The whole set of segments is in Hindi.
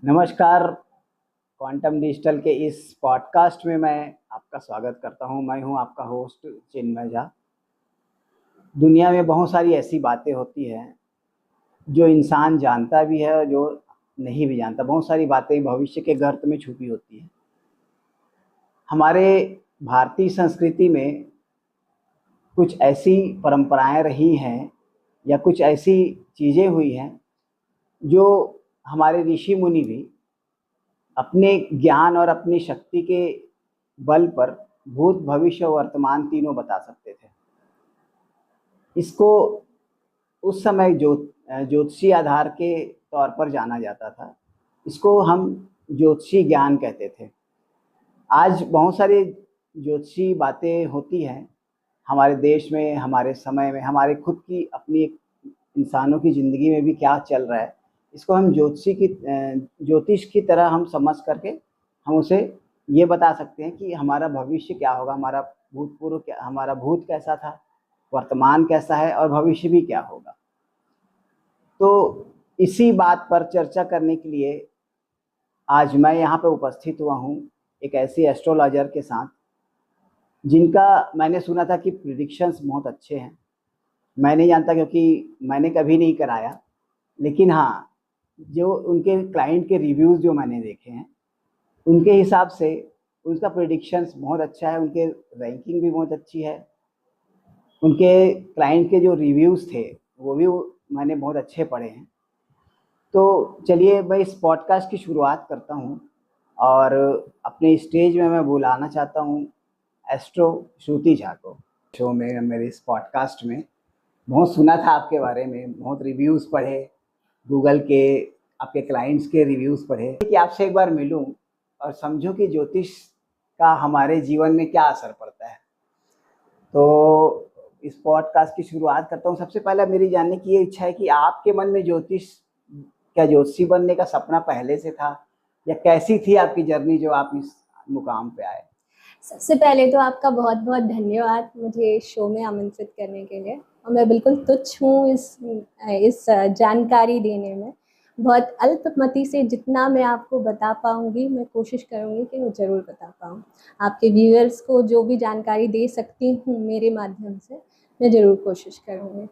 नमस्कार। क्वांटम डिजिटल के इस पॉडकास्ट में मैं आपका स्वागत करता हूं। मैं हूं आपका होस्ट चिन्मय झा। दुनिया में बहुत सारी ऐसी बातें होती हैं जो इंसान जानता भी है और जो नहीं भी जानता। बहुत सारी बातें भविष्य के गर्त में छुपी होती हैं। हमारे भारतीय संस्कृति में कुछ ऐसी परंपराएं रही हैं या कुछ ऐसी चीज़ें हुई हैं जो हमारे ऋषि मुनि भी अपने ज्ञान और अपनी शक्ति के बल पर भूत भविष्य और वर्तमान तीनों बता सकते थे। इसको उस समय ज्योतिषी आधार के तौर पर जाना जाता था। इसको हम ज्योतिषी ज्ञान कहते थे। आज बहुत सारी ज्योतिषी बातें होती हैं हमारे देश में, हमारे समय में, हमारे खुद की अपनी इंसानों की ज़िंदगी में भी क्या चल रहा है, इसको हम ज्योतिष की तरह हम समझ करके हम उसे ये बता सकते हैं कि हमारा भविष्य क्या होगा, हमारा भूतपूर्व क्या, हमारा भूत कैसा था, वर्तमान कैसा है और भविष्य भी क्या होगा। तो इसी बात पर चर्चा करने के लिए आज मैं यहाँ पे उपस्थित हुआ हूँ एक ऐसी एस्ट्रोलॉजर के साथ जिनका मैंने सुना था कि प्रिडिक्शंस बहुत अच्छे हैं। मैं नहीं जानता क्योंकि मैंने कभी नहीं कराया, लेकिन हाँ, जो उनके क्लाइंट के रिव्यूज़ जो मैंने देखे हैं उनके हिसाब से उनका प्रिडिक्शंस बहुत अच्छा है, उनके रैंकिंग भी बहुत अच्छी है। उनके क्लाइंट के जो रिव्यूज़ थे वो भी मैंने बहुत अच्छे पढ़े हैं। तो चलिए मैं इस पॉडकास्ट की शुरुआत करता हूँ और अपने स्टेज में मैं बुलाना चाहता हूँ एस्ट्रो श्रुति झा को। शो में, मेरे इस पॉडकास्ट में बहुत सुना था आपके बारे में, बहुत रिव्यूज़ पढ़े, गूगल के आपके क्लाइंट्स के रिव्यूज़ पढ़े कि आपसे एक बार मिलूं और समझूं कि ज्योतिष का हमारे जीवन में क्या असर पड़ता है। तो इस पॉडकास्ट की शुरुआत करता हूँ। सबसे पहले मेरी जानने की ये इच्छा है कि आपके मन में क्या ज्योतिषी बनने का सपना पहले से था या कैसी थी आपकी जर्नी जो आप इस मुकाम पे आए? सबसे पहले तो आपका बहुत बहुत धन्यवाद मुझे शो में आमंत्रित करने के लिए। और मैं बिल्कुल तुच्छ हूँ इस जानकारी देने में। बहुत अल्पमति से जितना मैं आपको बता पाऊँगी मैं कोशिश करूँगी कि मैं ज़रूर बता पाऊँ। आपके व्यूअर्स को जो भी जानकारी दे सकती हूँ मेरे माध्यम से मैं ज़रूर कोशिश करूँगी।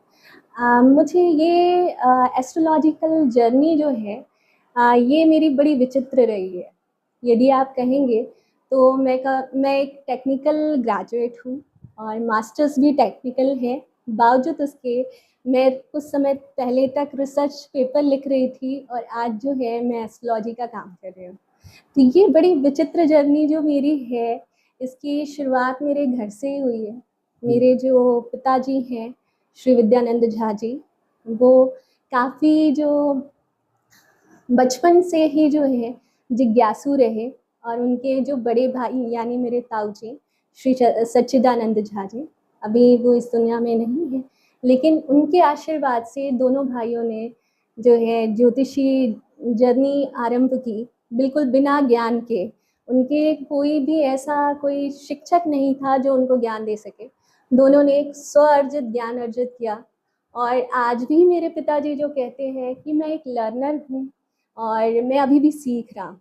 मुझे ये एस्ट्रोलॉजिकल जर्नी जो है ये मेरी बड़ी विचित्र रही है। यदि आप कहेंगे तो मैं एक टेक्निकल ग्रेजुएट हूँ और मास्टर्स भी टेक्निकल है। बावजूद उसके मैं कुछ समय पहले तक रिसर्च पेपर लिख रही थी और आज जो है मैं एस्ट्रोलॉजी का काम कर रही हूँ। तो ये बड़ी विचित्र जर्नी जो मेरी है इसकी शुरुआत मेरे घर से ही हुई है। मेरे जो पिताजी हैं श्री विद्यानंद झा जी, वो काफ़ी जो बचपन से ही जो है जिज्ञासु रहे और उनके जो बड़े भाई यानी मेरे ताऊ जी श्री सच्चिदानंद झा जी, अभी वो इस दुनिया में नहीं है, लेकिन उनके आशीर्वाद से दोनों भाइयों ने जो है ज्योतिषी जर्नी आरंभ की बिल्कुल बिना ज्ञान के। उनके कोई भी ऐसा कोई शिक्षक नहीं था जो उनको ज्ञान दे सके। दोनों ने एक स्व अर्जित ज्ञान अर्जित किया और आज भी मेरे पिताजी जो कहते हैं कि मैं एक लर्नर हूँ और मैं अभी भी सीख रहा हूँ,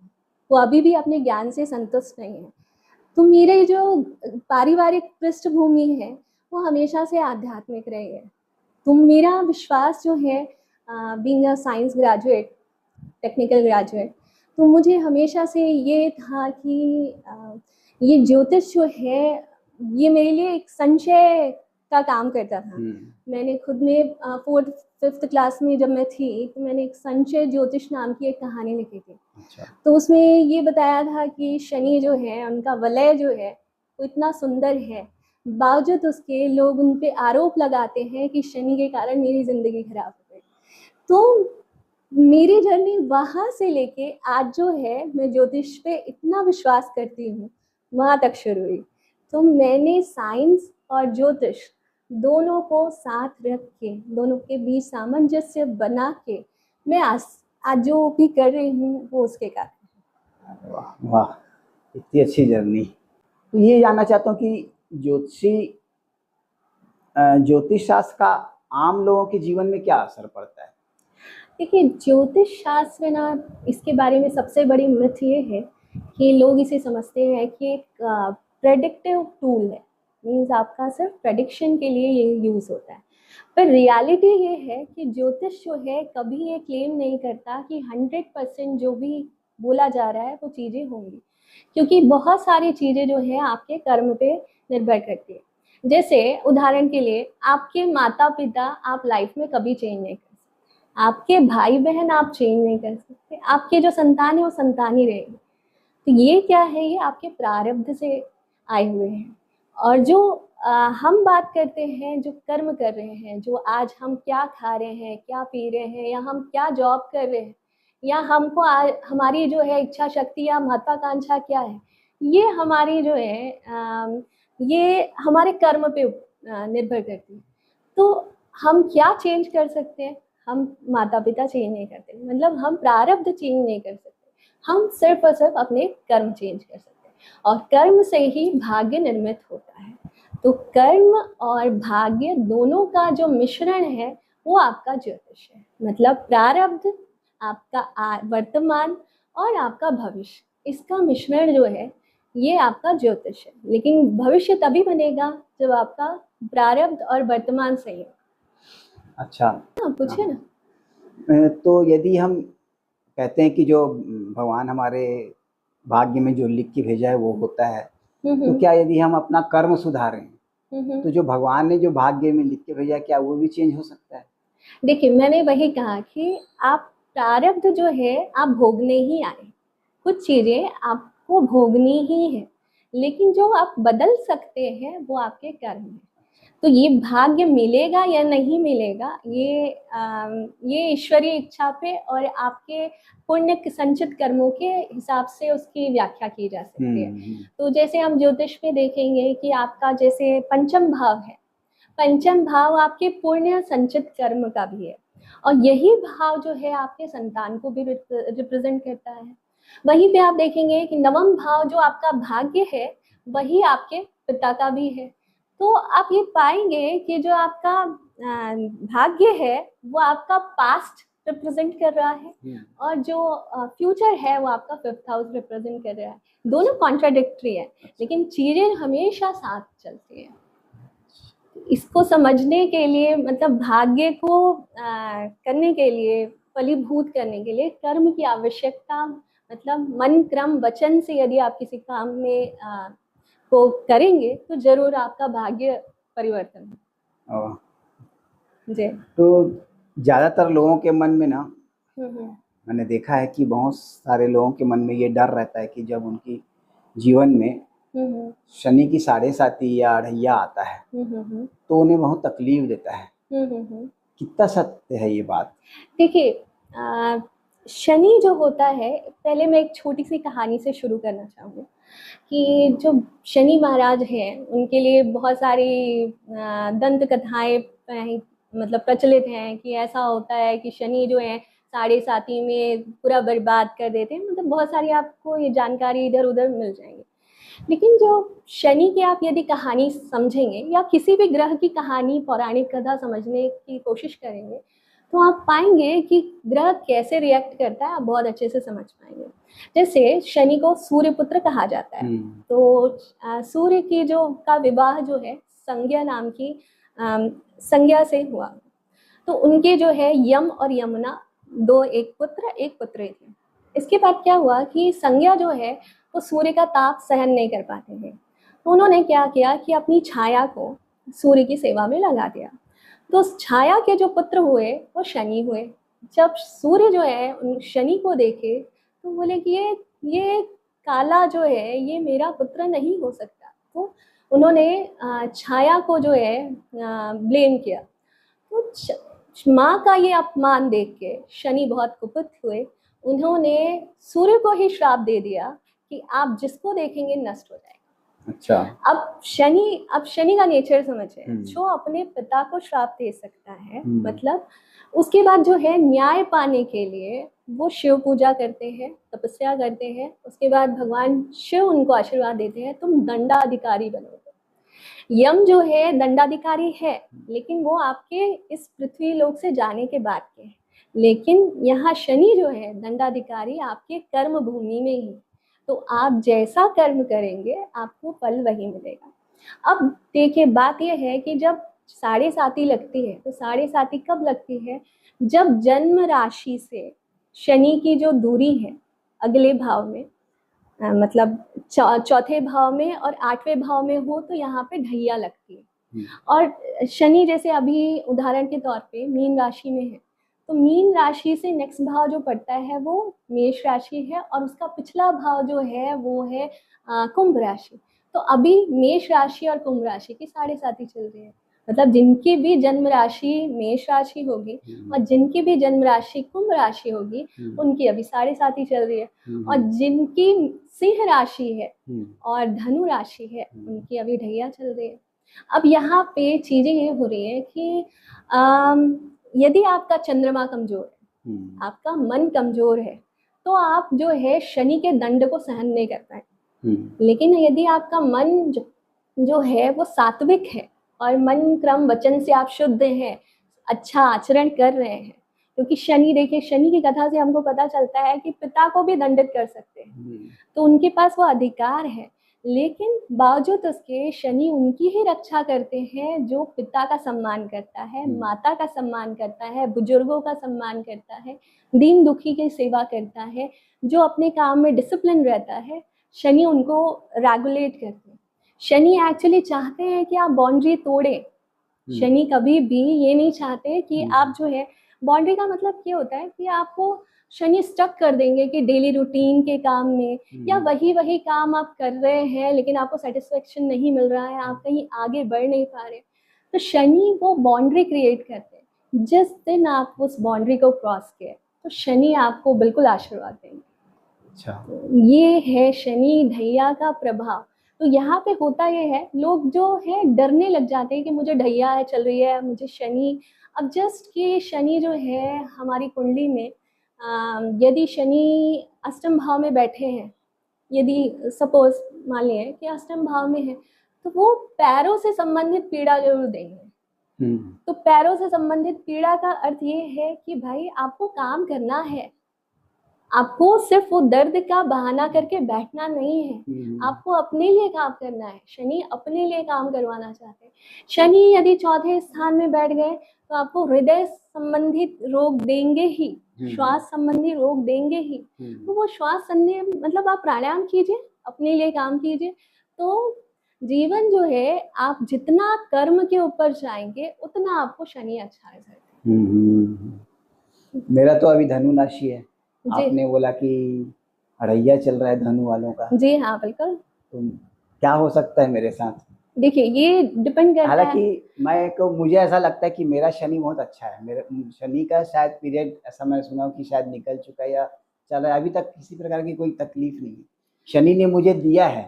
वो अभी भी अपने ज्ञान से संतुष्ट नहीं है। तो मेरे जो पारिवारिक पृष्ठभूमि है वो हमेशा से आध्यात्मिक रही है। तो मेरा विश्वास जो है being a science graduate, technical graduate, तो मुझे हमेशा से ये था कि ये ज्योतिष जो है ये मेरे लिए एक संशय का काम करता था। मैंने खुद में 4th 5th क्लास में जब मैं थी तो मैंने एक संशय ज्योतिष नाम की एक कहानी लिखी थी। अच्छा। तो उसमें ये बताया था कि शनि जो है उनका वलय जो है वो इतना सुंदर है, बावजूद उसके लोग उन पे आरोप लगाते हैं कि शनि के कारण मेरी ज़िंदगी खराब हो गई। तो मेरी जर्नी वहाँ से लेके आज जो है मैं ज्योतिष पे इतना विश्वास करती हूँ वहाँ तक शुरू हुई। तो मैंने साइंस और ज्योतिष दोनों को साथ रख के, दोनों के बीच सामंजस्य बना के मैं आज जो भी कर रही हूँ वो उसके कारण। वाह वाह, इतनी अच्छी जर्नी। तो ये जानना चाहता हूँ कि ज्योतिष शास्त्र का आम लोगों के जीवन में क्या असर पड़ता है? देखिए, ज्योतिष शास्त्र ना, इसके बारे में सबसे बड़ी मिथ ये है कि लोग इसे समझते हैं कि एक प्रेडिक्टिव टूल है। मीन्स आपका सिर्फ प्रेडिक्शन के लिए ये यूज़ होता है। पर रियलिटी ये है कि ज्योतिष जो है कभी ये क्लेम नहीं करता कि 100% जो भी बोला जा रहा है वो चीज़ें होंगी, क्योंकि बहुत सारी चीज़ें जो है आपके कर्म पे निर्भर करती है। जैसे उदाहरण के लिए, आपके माता पिता आप लाइफ में कभी चेंज नहीं कर सकते, आपके भाई बहन आप चेंज नहीं कर सकते, आपके जो संतान है वो संतान ही रहेगी। तो ये क्या है, ये आपके प्रारब्ध से आए हुए हैं। और जो हम बात करते हैं, जो कर्म कर रहे हैं, जो आज हम क्या खा रहे हैं, क्या पी रहे हैं, या हम क्या जॉब कर रहे हैं, या हमको हमारी जो है इच्छा शक्ति या महत्वाकांक्षा क्या है, ये हमारी जो है ये हमारे कर्म पे निर्भर करती है। तो हम क्या चेंज कर सकते हैं? हम माता पिता चेंज नहीं करते, मतलब हम प्रारब्ध चेंज नहीं कर सकते, हम सिर्फ और सिर्फ अपने कर्म चेंज कर सकते हैं। और कर्म से ही भाग्य निर्मित होता है। तो कर्म और भाग्य दोनों का जो मिश्रण है वो आपका ज्योतिष है। मतलब प्रारब्ध, आपका वर्तमान और आपका भविष्य, इसका मिश्रण जो है ये आपका ज्योतिष है। लेकिन भविष्य तभी बनेगा जब आपका प्रारब्ध और वर्तमान सही हो। अच्छा, हाँ, पूछिए ना। तो यदि हम कहते हैं कि जो भगवान हमारे भाग्य में जो लिख के भेजा है वो होता है, तो क्या यदि हम अपना कर्म सुधारें तो जो भगवान ने जो भाग्य में लिख के भेजा, क्या वो भी चेंज हो सकता है? देखिए, मैंने वही कहा कि आप प्रारब्ध जो है आप भोगने ही आए, कुछ चीज़ें आपको भोगनी ही है, लेकिन जो आप बदल सकते हैं वो आपके कर्म है। तो ये भाग्य मिलेगा या नहीं मिलेगा, ये ईश्वरीय इच्छा पे और आपके पुण्य संचित कर्मों के हिसाब से उसकी व्याख्या की जा सकती है। तो जैसे हम ज्योतिष में देखेंगे कि आपका जैसे पंचम भाव है, पंचम भाव आपके पुण्य संचित कर्म का भी है, और यही भाव जो है आपके संतान को भी रिप्रेजेंट करता है। वहीं पे आप देखेंगे कि नवम भाव जो आपका भाग्य है वही आपके पिता का भी है। तो आप ये पाएंगे कि जो आपका भाग्य है वो आपका पास्ट रिप्रेजेंट कर रहा है, और जो फ्यूचर है वो आपका 5th हाउस रिप्रेजेंट कर रहा है। दोनों कॉन्ट्राडिक्टरी है, लेकिन चीजें हमेशा साथ चलती है। इसको समझने के लिए, मतलब भाग्य को करने के लिए, फलीभूत करने के लिए कर्म की आवश्यकता, मतलब मन क्रम वचन से यदि आप किसी काम में को करेंगे तो जरूर आपका भाग्य परिवर्तन और जी। तो ज़्यादातर लोगों के मन में ना, मैंने देखा है कि बहुत सारे लोगों के मन में ये डर रहता है कि जब उनकी जीवन में शनि की 7.5 या अढ़ैया आता है तो उन्हें बहुत तकलीफ देता है। कितना सत्य है ये बात? देखिए, शनि जो होता है, पहले मैं एक छोटी सी कहानी से शुरू करना चाहूँगी कि जो शनि महाराज हैं उनके लिए बहुत सारी दंत कथाएं मतलब प्रचलित हैं कि ऐसा होता है कि शनि जो है 7.5 में पूरा बर्बाद कर देते हैं। मतलब बहुत सारी आपको ये जानकारी इधर उधर मिल जाएंगी। लेकिन जो शनि की आप यदि कहानी समझेंगे या किसी भी ग्रह की कहानी, पौराणिक कथा समझने की कोशिश करेंगे तो आप पाएंगे कि ग्रह कैसे रिएक्ट करता है, आप बहुत अच्छे से समझ पाएंगे। जैसे शनि को सूर्य पुत्र कहा जाता है, तो सूर्य की जो का विवाह जो है संज्ञा नाम की संज्ञा से हुआ। तो उनके जो है यम और यमुना, दो, एक पुत्र एक पुत्री थे। इसके बाद क्या हुआ कि संज्ञा जो है वो सूर्य का ताप सहन नहीं कर पाते थे, तो उन्होंने क्या किया कि अपनी छाया को सूर्य की सेवा में लगा दिया। तो छाया के जो पुत्र हुए वो शनि हुए। जब सूर्य जो है शनि को देखे तो बोले कि ये काला जो है ये मेरा पुत्र नहीं हो सकता। तो उन्होंने छाया को जो है ब्लेम किया। तो माँ का ये अपमान देख के शनि बहुत कुपित हुए। उन्होंने सूर्य को ही श्राप दे दिया कि आप जिसको देखेंगे नष्ट हो जाएगा। अच्छा। अब शनि का नेचर समझे, जो अपने पिता को श्राप दे सकता है, मतलब उसके बाद जो है न्याय पाने के लिए वो शिव पूजा करते हैं, तपस्या करते हैं। उसके बाद भगवान शिव उनको आशीर्वाद देते हैं, तुम दंडाधिकारी बनोगे। यम जो है दंडाधिकारी है, लेकिन वो आपके इस पृथ्वी लोक से जाने के बाद के है। लेकिन यहाँ शनि जो है दंडाधिकारी आपके कर्म भूमि में ही, तो आप जैसा कर्म करेंगे आपको फल वही मिलेगा। अब देखिए बात यह है कि जब साढ़े साती लगती है तो साढ़े साती कब लगती है, जब जन्म राशि से शनि की जो दूरी है अगले भाव में, मतलब चौथे भाव में और आठवें भाव में हो तो यहाँ पे ढैया लगती है। और शनि जैसे अभी उदाहरण के तौर पे मीन राशि में है, तो मीन राशि से नेक्स्ट भाव जो पड़ता है वो मेष राशि है और उसका पिछला भाव जो है वो है कुंभ राशि। तो अभी मेष राशि और कुंभ राशि की साढ़े साती चल रही है, मतलब जिनकी भी जन्म राशि मेष राशि होगी और जिनकी भी जन्म राशि कुंभ राशि होगी उनकी अभी साढ़े साती चल रही है, और जिनकी सिंह राशि है और धनु राशि है उनकी अभी ढैया चल रही है। अब यहाँ पे चीजें ये हो रही है कि यदि आपका चंद्रमा कमजोर है, आपका मन कमजोर है, तो आप जो है शनि के दंड को सहन नहीं कर पाए। लेकिन यदि आपका मन जो है वो सात्विक है और मन क्रम वचन से आप शुद्ध हैं, अच्छा आचरण कर रहे हैं, क्योंकि शनि देखिए शनि की कथा से हमको पता चलता है कि पिता को भी दंडित कर सकते हैं, तो उनके पास वो अधिकार है। लेकिन बावजूद उसके शनि उनकी ही रक्षा करते हैं जो पिता का सम्मान करता है, माता का सम्मान करता है, बुजुर्गों का सम्मान करता है, दीन दुखी की सेवा करता है, जो अपने काम में डिसिप्लिन रहता है, शनि उनको रेगुलेट करते हैं। शनि एक्चुअली चाहते हैं कि आप बाउंड्री तोड़ें। शनि कभी भी ये नहीं चाहते कि आप जो है, बाउंड्री का मतलब ये होता है कि आपको शनि स्टक कर देंगे कि डेली रूटीन के काम में या वही काम आप कर रहे हैं लेकिन आपको सेटिस्फेक्शन नहीं मिल रहा है, आप कहीं आगे बढ़ नहीं पा रहे, तो शनि वो बाउंड्री क्रिएट करते हैं। जिस दिन आप उस बाउंड्री को क्रॉस किए तो शनि आपको बिल्कुल आशीर्वाद देंगे। अच्छा, ये है शनि ढैया का प्रभाव। तो यहाँ पे होता ये है, लोग जो है डरने लग जाते हैं कि मुझे ढैया है चल रही है, मुझे शनि। अब जस्ट कि शनि जो है हमारी कुंडली में यदि शनि अष्टम भाव में बैठे हैं, यदि सपोज मान लिया कि अष्टम भाव में है, तो वो पैरों से संबंधित पीड़ा जरूर देंगे। तो पैरों से संबंधित पीड़ा का अर्थ ये है कि भाई आपको काम करना है, आपको सिर्फ वो दर्द का बहाना करके बैठना नहीं है, आपको अपने लिए काम करना है। शनि अपने लिए काम करवाना चाहते हैं। शनि यदि चौथे स्थान में बैठ गए तो आपको हृदय संबंधित रोग देंगे ही, श्वास संबंधी रोग देंगे ही। तो वो श्वास संबंधी मतलब आप प्राणायाम कीजिए, अपने लिए काम कीजिए, तो जीवन जो है आप जितना कर्म के ऊपर जाएंगे उतना आपको शनि अच्छा है। मेरा तो अभी धनु राशि है, आपने बोला कि अड़ैया चल रहा है धनु वालों का। जी हाँ बिल्कुल। तो क्या हो सकता है मेरे साथ? देखिए ये डिपेंड करता है, हालांकि मुझे ऐसा लगता है कि मेरा शनि बहुत अच्छा है। मेरा शनि का शायद पीरियड ऐसा मैं सुना कि शायद निकल चुका है या चल रहा है, अभी तक किसी प्रकार की कोई तकलीफ नहीं है, शनि ने मुझे दिया है।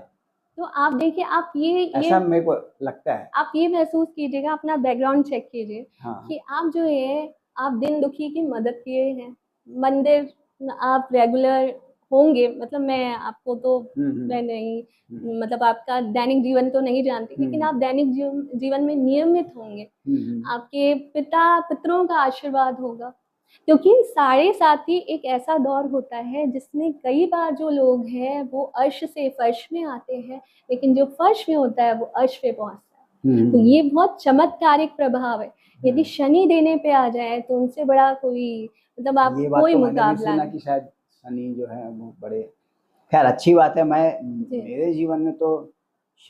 तो आप देखिए, आप ये ऐसा मेरे को लगता है। आप ये महसूस कीजिएगा, अपना बैकग्राउंड चेक कीजिए। हाँ। कि आप जो है आप दिन दुखी की मदद किए हैं, मंदिर आप रेगुलर होंगे, मतलब मैं आपको तो मैं नहीं मतलब आपका दैनिक जीवन तो नहीं जानती, लेकिन आप दैनिक जीवन में नियमित होंगे। आपके पितरों का आशीर्वाद होगा, क्योंकि साढ़े साती एक ऐसा दौर होता है जिसमें कई बार जो लोग हैं वो अर्श से फर्श में आते हैं, लेकिन जो फर्श में होता है वो अर्श पे पहुंचता है। तो ये बहुत चमत्कारिक प्रभाव है। यदि शनि देने पे आ जाए तो उनसे बड़ा कोई मतलब आप कोई मुकाबला नहीं। कि शायद शनि जो है वो बड़े, खैर अच्छी बात है। मेरे जीवन में तो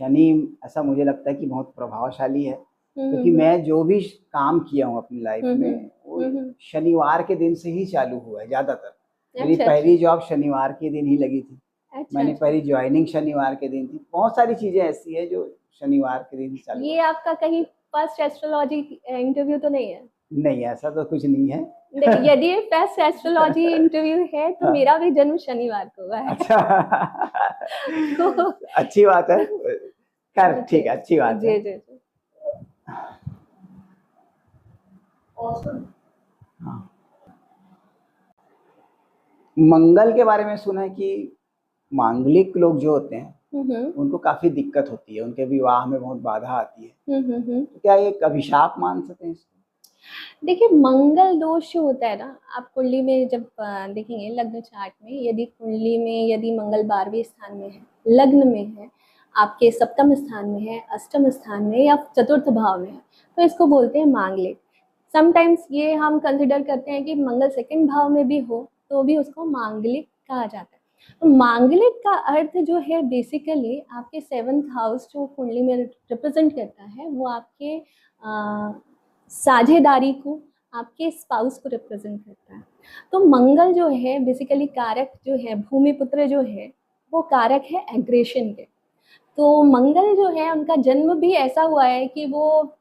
शनि ऐसा मुझे लगता है कि बहुत प्रभावशाली है, क्योंकि मैं जो भी काम किया हूँ अपनी लाइफ में वो शनिवार के दिन से ही चालू हुआ है ज्यादातर। मेरी पहली जॉब शनिवार के दिन ही लगी थी। मैंने पहली ज्वाइनिंग शनिवार के दिन थी। बहुत सारी चीजें ऐसी है जो शनिवार के दिन चालू। ये आपका कहीं फर्स्ट एस्ट्रोलॉजी इंटरव्यू तो नहीं है? नहीं, ऐसा तो कुछ नहीं है। यदि फर्स्ट एस्ट्रोलॉजी इंटरव्यू है तो मेरा भी जन्म शनिवार को हुआ है। अच्छा तो अच्छी बात है, खैर ठीक है, अच्छी बात है। जी। हाँ। मंगल के बारे में सुना है कि मांगलिक लोग जो होते हैं उनको काफी दिक्कत होती है, उनके विवाह में बहुत बाधा आती है। तो क्या एक अभिशाप मान सकते हैं इसको? देखिए, मंगल दोष जो होता है ना, आप कुंडली में जब देखेंगे लग्न चार्ट में, यदि कुंडली में यदि मंगल 12वें स्थान में है, लग्न में है, आपके सप्तम स्थान में है, अष्टम स्थान में या चतुर्थ भाव में है, तो इसको बोलते हैं मांगलिक। समटाइम्स ये हम कंसिडर करते हैं कि मंगल सेकंड भाव में भी हो तो भी उसको मांगलिक कहा जाता है। तो मांगलिक का अर्थ जो है बेसिकली आपके 7th हाउस जो कुंडली में रिप्रेजेंट करता है, वो आपके साझेदारी को, आपके स्पाउस को रिप्रेजेंट करता है। तो मंगल जो है बेसिकली कारक जो है, भूमि पुत्र जो है वो कारक है एग्रेशन के। तो मंगल जो है उनका जन्म भी ऐसा हुआ है कि वो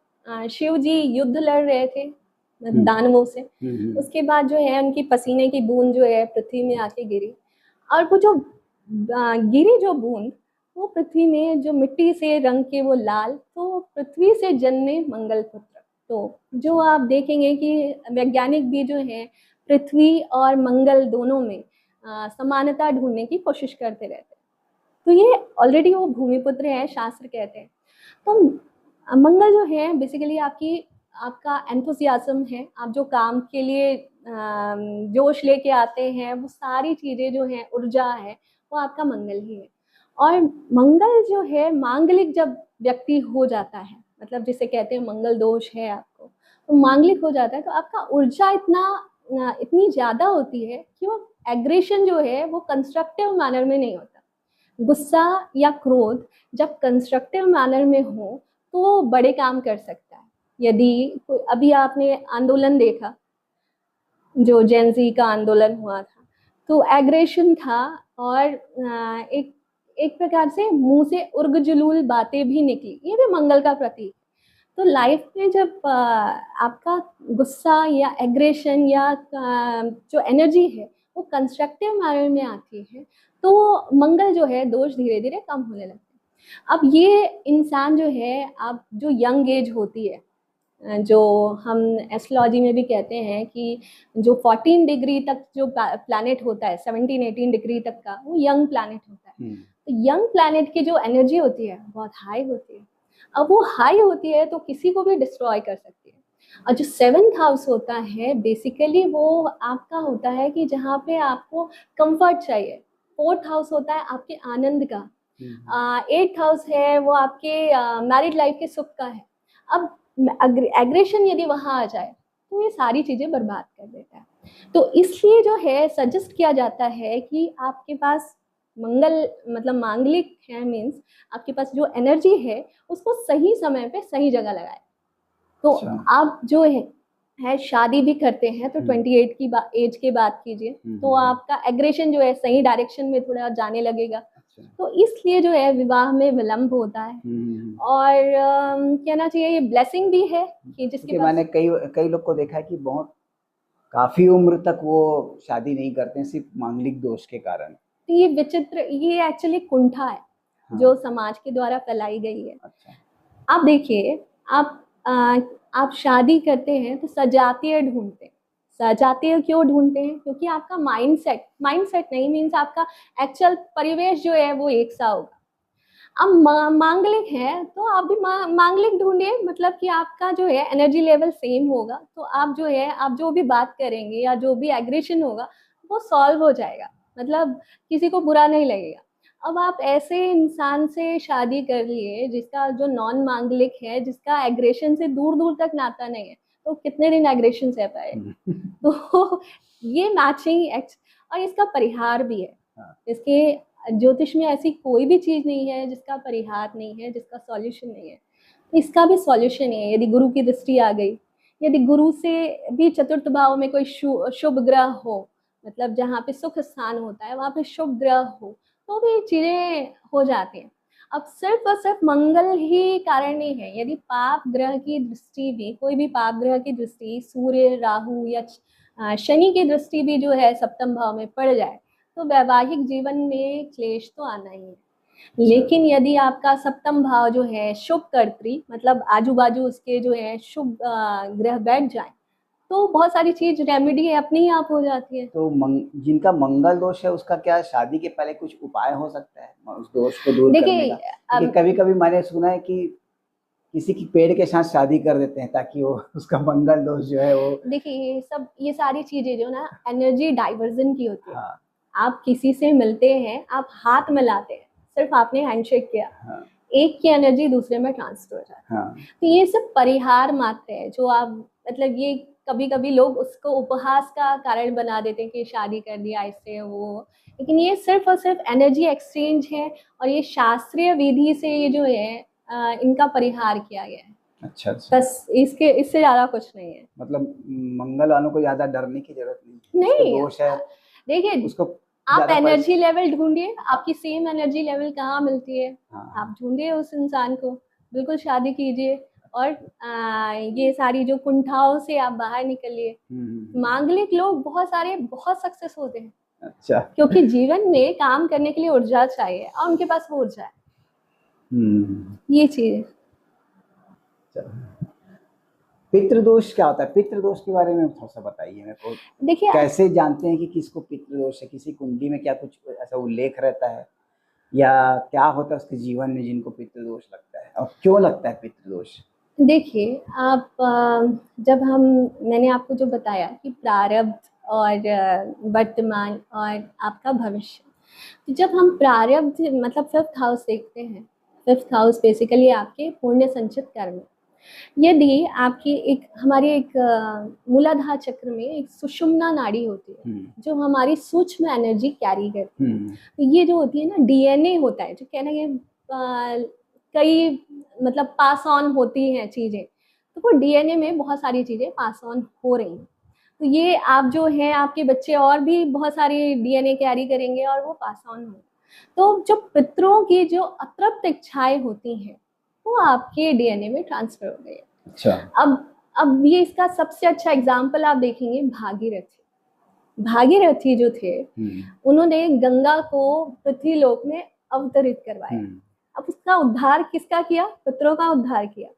शिव जी युद्ध लड़ रहे थे दानवों से, उसके बाद जो है उनकी पसीने की बूंद जो है पृथ्वी में आके गिरी, और वो जो गिरी जो बूंद, वो पृथ्वी में जो मिट्टी से रंग के वो लाल, तो पृथ्वी से जन्मे मंगल पुत्र। तो जो आप देखेंगे कि वैज्ञानिक भी जो है पृथ्वी और मंगल दोनों में समानता ढूंढने की कोशिश करते रहते हैं। तो ये ऑलरेडी वो भूमिपुत्र है, शास्त्र कहते हैं। तो मंगल जो है बेसिकली आपका एंथुसियाज्म है, आप जो काम के लिए जोश लेके आते हैं, वो सारी चीज़ें जो हैं, ऊर्जा है, वो आपका मंगल ही है। और मंगल जो है मांगलिक जब व्यक्ति हो जाता है, मतलब जिसे कहते हैं मंगल दोष है आपको, तो मांगलिक हो जाता है, तो आपका ऊर्जा इतनी ज़्यादा होती है कि वो एग्रेशन जो है वो कंस्ट्रक्टिव मैनर में नहीं होता। गुस्सा या क्रोध जब कंस्ट्रक्टिव मैनर में हो तो वो बड़े काम कर सकता है। यदि अभी आपने आंदोलन देखा, जो जेन ज़ी का आंदोलन हुआ था, तो एग्रेशन था और एक प्रकार से मुंह से उर्ग जुलूल बातें भी निकली, ये भी मंगल का प्रतीक। तो लाइफ में जब आपका गुस्सा या एग्रेशन या जो एनर्जी है वो कंस्ट्रक्टिव मैनर में आती है, तो मंगल जो है दोष धीरे धीरे कम होने लगते हैं। अब ये इंसान जो है, अब जो यंग एज होती है, जो हम एस्ट्रोलॉजी में भी कहते हैं कि जो 14 डिग्री तक जो प्लैनेट होता है, 17-18 डिग्री तक का, वो यंग प्लैनेट होता है। तो यंग प्लैनेट की जो एनर्जी होती है बहुत हाई होती है। अब वो हाई होती है तो किसी को भी डिस्ट्रॉय कर सकती है। और जो 7th हाउस होता है बेसिकली वो आपका होता है कि जहाँ पे आपको कंफर्ट चाहिए। 4th हाउस होता है आपके आनंद का, 8th हाउस है वो आपके मैरिड लाइफ के सुख का है। अब एग्रेशन यदि वहाँ आ जाए तो ये सारी चीज़ें बर्बाद कर देता है। तो इसलिए जो है सजेस्ट किया जाता है कि आपके पास मंगल मतलब मांगलिक है, मीन्स आपके पास जो एनर्जी है उसको सही समय पे सही जगह लगाए। तो आप जो है शादी भी करते हैं तो 28 की एज के बाद कीजिए, तो आपका एग्रेशन जो है सही डायरेक्शन में थोड़ा जाने लगेगा। तो इसलिए जो है विवाह में विलंब होता है। और कहना चाहिए ये ब्लेसिंग भी है कि जिसके मैंने कई लोग को देखा है कि बहुत काफी उम्र तक वो शादी नहीं करते हैं सिर्फ मांगलिक दोष के कारण। तो ये विचित्र, ये एक्चुअली कुंठा है जो समाज के द्वारा फैलाई गई है। आप देखिए, आप शादी करते हैं तो सजातीय ढूंढते हैं। सजातीय क्यों ढूंढते हैं? क्योंकि आपका माइंडसेट नहीं, मीन्स आपका एक्चुअल परिवेश जो है वो एक सा होगा। अब मांगलिक है तो आप भी मांगलिक ढूंढिए, मतलब कि आपका जो है एनर्जी लेवल सेम होगा, तो आप जो है आप जो भी बात करेंगे या जो भी एग्रेशन होगा वो सॉल्व हो जाएगा, मतलब किसी को बुरा नहीं लगेगा। अब आप ऐसे इंसान से शादी कर लिए जिसका जो नॉन मांगलिक है, जिसका एग्रेशन से दूर दूर तक नाता नहीं है, तो कितने दिन एग्रेशन सह पाए? तो ये मैचिंग और इसका परिहार भी है। इसके ज्योतिष में ऐसी कोई भी चीज़ नहीं है जिसका परिहार नहीं है, जिसका सॉल्यूशन नहीं है। तो इसका भी सॉल्यूशन है। यदि गुरु की दृष्टि आ गई, यदि गुरु से भी चतुर्थ भाव में कोई शुभ ग्रह हो, मतलब जहाँ पे सुख स्थान होता है वहाँ पे शुभ ग्रह हो, तो भी चीज़ें हो जाती हैं। अब सिर्फ और सिर्फ मंगल ही कारण नहीं है। यदि पाप ग्रह की दृष्टि भी, कोई भी पाप ग्रह की दृष्टि, सूर्य, राहु या शनि की दृष्टि भी जो है सप्तम भाव में पड़ जाए, तो वैवाहिक जीवन में क्लेश तो आना ही है। लेकिन यदि आपका सप्तम भाव जो है शुभ कर्त्री, मतलब आजू बाजू उसके जो है शुभ ग्रह बैठ जाए, तो बहुत सारी चीज रेमेडी अपने ही आप हो जाती है। तो जिनका मंगल दोष है उसका क्या शादी के पहले कुछ उपाय हो सकता है उस दोष को दूर करने का? कभी कभी मैंने सुना है कि किसी की पेड़ के साथ शादी कर देते हैं ताकि वो उसका मंगल दोष जो है वो। देखिए ये सारी चीजें जो ना एनर्जी डाइवर्जन की होती है। हाँ आप किसी से मिलते हैं, आप हाथ मिलाते हैं, सिर्फ आपने हैंडशेक किया, हाँ एक की एनर्जी दूसरे में ट्रांसफर हो जाती है। हाँ तो ये सब परिहार मात्र है जो आप, मतलब ये कभी कभी लोग उसको उपहास का कारण बना देते हैं कि शादी कर दिया इससे वो, लेकिन ये सिर्फ और सिर्फ एनर्जी एक्सचेंज है। और ये शास्त्रीय विधि से ये जो है इनका परिहार किया गया है। अच्छा अच्छा। बस इससे ज्यादा कुछ नहीं है। मतलब मंगल वालों को ज्यादा डरने की जरूरत नहीं है, नहीं, उसको दोष है देखिए उसको आप ज्यादा एनर्जी लेवल ढूंढिए, आपकी सेम एनर्जी लेवल कहाँ मिलती है, हाँ आप ढूंढिए उस इंसान को, बिल्कुल शादी कीजिए और ये सारी जो कुंठाओं से आप बाहर निकलिए। मांगलिक लोग बहुत सारे बहुत सक्सेस होते हैं। अच्छा। क्योंकि जीवन में काम करने के लिए ऊर्जा चाहिए और उनके पास वो ऊर्जा है। ये चीज है। पितृदोष क्या होता है? पितृदोष के बारे में थोड़ा सा बताइए मेरे को। देखिए कैसे जानते हैं कि किसको पितृदोष है? किसी कुंडली में क्या कुछ ऐसा उल्लेख रहता है या क्या होता है उसके जीवन में जिनको पितृदोष लगता है और क्यों लगता है पितृदोष? देखिए आप जब मैंने आपको जो बताया कि प्रारब्ध और वर्तमान और आपका भविष्य, तो जब हम प्रारब्ध मतलब 5th हाउस देखते हैं, 5th हाउस बेसिकली आपके पुण्य संचित कर्म। यदि आपकी हमारे मूलाधार चक्र में एक सुषुम्ना नाड़ी होती है जो हमारी सूक्ष्म एनर्जी कैरी करती है। तो ये जो होती है ना, डीएनए होता है जो कहना है कई मतलब पास ऑन होती हैं चीजें, तो वो डीएनए में बहुत सारी चीजें पास ऑन हो रही हैं। तो ये आप जो है आपके बच्चे और भी बहुत सारी डीएनए कैरी करेंगे और वो पास ऑन हो। तो जो पितरों की जो अतृप्त इच्छाएं होती हैं वो आपके डीएनए में ट्रांसफर हो गई है। अच्छा। अब ये इसका सबसे अच्छा एग्जाम्पल आप देखेंगे भागीरथी जो थे उन्होंने गंगा को पृथ्वीलोक में अवतरित करवाया। अब उसका उद्धार किसका किया? पितरों का उद्धार किया।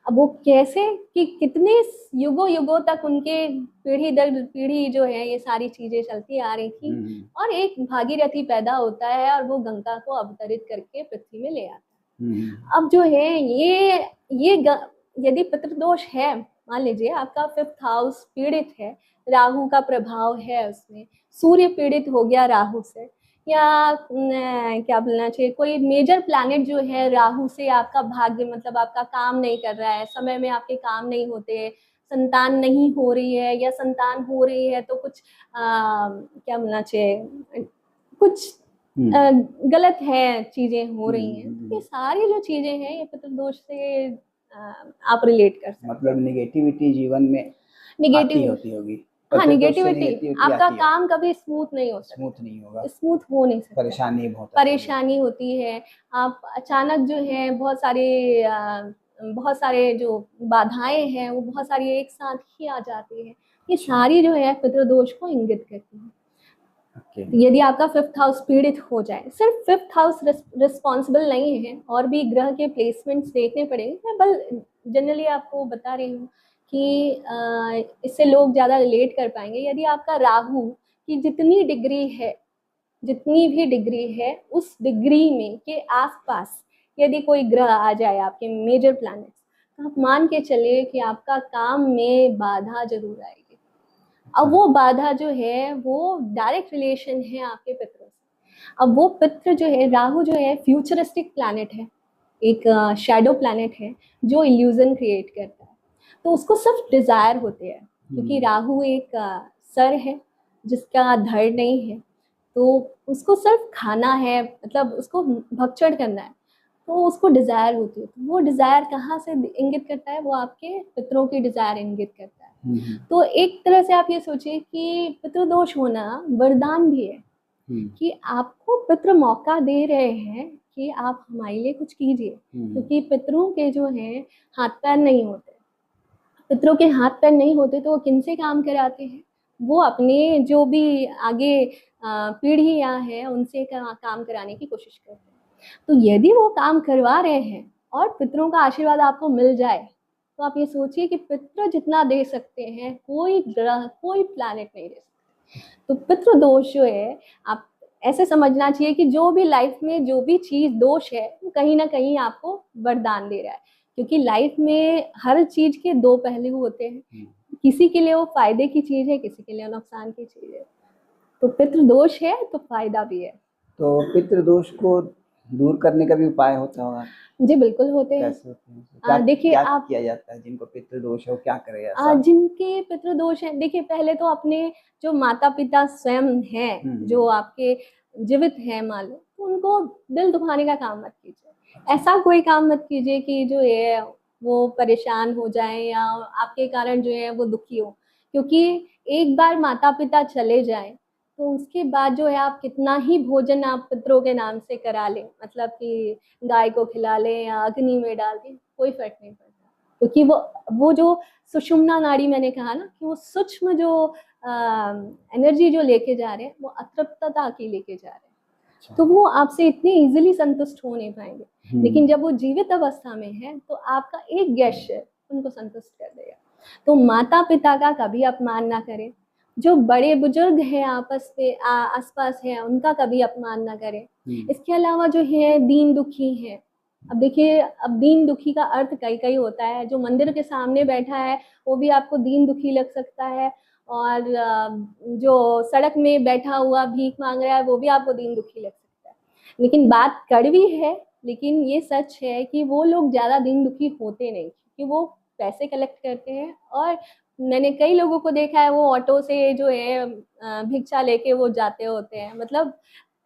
अब वो कैसे कि कितने युगों युगों तक उनके पीढ़ी दर पीढ़ी जो है ये सारी चीजें चलती आ रही थी और एक भागीरथी पैदा होता है और वो गंगा को अवतरित करके पृथ्वी में ले आता है। अब जो है ये यदि पितृदोष है, मान लीजिए आपका 5th हाउस पीड़ित है, राहु का प्रभाव है उसमें, सूर्य पीड़ित हो गया राहु से, या क्या बोलना चाहिए कोई मेजर प्लैनेट जो है राहु से आपका भाग्य मतलब आपका काम नहीं कर रहा है, समय में आपके काम नहीं होते, संतान नहीं हो रही है या संतान हो रही है तो कुछ क्या बोलना चाहिए कुछ गलत है, चीजें हो रही हैं। ये सारी जो चीजें हैं ये पितृदोष से आप रिलेट कर सकते हैं। मतलब नेगेटिविटी जीवन में नेगेटिव होती होगी। हाँ, नेगेटिविटी आपका काम कभी स्मूथ नहीं हो सकता, स्मूथ नहीं होगा, स्मूथ हो नहीं सकता, परेशानी होती है। आप अचानक जो है बहुत सारे जो बाधाएं हैं वो बहुत सारी एक साथ ही आ जाती है। ये सारी जो है पितृदोष को इंगित करती है। यदि आपका 5th हाउस पीड़ित हो जाए, सिर्फ 5th हाउस रिस्पॉन्सिबल नहीं है, और भी ग्रह के प्लेसमेंट्स देखने पड़ेंगे। मैं बल जनरली आपको बता रही हूँ कि इससे लोग ज़्यादा रिलेट कर पाएंगे। यदि आपका राहु की जितनी भी डिग्री है उस डिग्री में के आसपास यदि कोई ग्रह आ जाए आपके मेजर प्लैनेट्स, तो आप मान के चलिए कि आपका काम में बाधा जरूर आएगी। अब वो बाधा जो है वो डायरेक्ट रिलेशन है आपके पितरों से। अब वो पितृ जो है, राहु जो है फ्यूचरिस्टिक प्लैनेट है, एक शैडो प्लैनेट है जो इल्यूजन क्रिएट करता है। तो उसको सिर्फ डिजायर होते हैं, क्योंकि राहु एक सर है जिसका धड़ नहीं है, तो उसको सिर्फ खाना है, मतलब उसको भक्षण करना है, तो उसको डिजायर होती है। तो वो डिजायर कहाँ से इंगित करता है? वो आपके पितरों की डिजायर इंगित करता है। तो एक तरह से आप ये सोचिए कि पितृदोष होना वरदान भी है कि आपको पितृ मौका दे रहे हैं कि आप हमारे लिए कुछ कीजिए, क्योंकि पितरों के जो हैं हाथ पैर नहीं होते। पितरों के हाथ पैर नहीं होते तो वो किन से काम कराते हैं? वो अपने जो भी आगे पीढ़ियां हैं उनसे काम कराने की कोशिश करते हैं। तो यदि वो काम करवा रहे हैं और पितरों का आशीर्वाद आपको मिल जाए, तो आप ये सोचिए कि पितृ जितना दे सकते हैं कोई ग्रह कोई प्लैनेट नहीं दे सकते। तो पितृ दोष जो है, आप ऐसे समझना चाहिए कि जो भी लाइफ में जो भी चीज दोष है वो कहीं ना कहीं आपको वरदान दे रहा है। क्योंकि लाइफ में हर चीज के दो पहलू होते हैं, किसी के लिए वो फायदे की चीज है, किसी के लिए नुकसान की चीज है। तो पितृदोष है तो फायदा भी है। तो पितृदोष को दूर करने का भी उपाय होता होगा? जी बिल्कुल होते हैं। कैसे होते हैं? क्या देखिए क्या आप किया जाता है जिनको पितृदोष है वो क्या करे ऐसा? जिनके पितृदोष हैं, देखिए पहले तो अपने जो माता पिता स्वयं हैं, जो आपके जीवित हैं मान लो, तो उनको दिल दुखाने का काम मत कीजिए। ऐसा कोई काम मत कीजिए कि जो है वो परेशान हो जाए या आपके कारण जो है वो दुखी हो, क्योंकि एक बार माता पिता चले जाए तो उसके बाद जो है आप कितना ही भोजन आप पितरों के नाम से करा लें, मतलब कि गाय को खिला लें या अग्नि में डाल दें, कोई फर्क नहीं पड़ता। क्योंकि वो जो सुषुम्ना नाड़ी मैंने कहा ना कि वो सूक्ष्म जो एनर्जी जो लेके जा रहे हैं वो अतृप्तता की लेके जा रहे हैं, तो वो आपसे इतने इजीली संतुष्ट हो नहीं पाएंगे। लेकिन जब वो जीवित अवस्था में है तो आपका एक गेस्चर उनको संतुष्ट कर देगा। तो माता पिता का कभी अपमान ना करें, जो बड़े बुजुर्ग हैं आपस में आसपास हैं उनका कभी अपमान ना करें। इसके अलावा जो है दीन दुखी है, अब देखिए अब दीन दुखी का अर्थ कई कई होता है। जो मंदिर के सामने बैठा है वो भी आपको दीन दुखी लग सकता है, और जो सड़क में बैठा हुआ भीख मांग रहा है वो भी आपको दीन दुखी लग सकता है। लेकिन बात कड़वी है, लेकिन ये सच है कि वो लोग ज़्यादा दीन दुखी होते नहीं, क्योंकि वो पैसे कलेक्ट करते हैं। और मैंने कई लोगों को देखा है वो ऑटो से जो है भिक्षा लेके वो जाते होते हैं, मतलब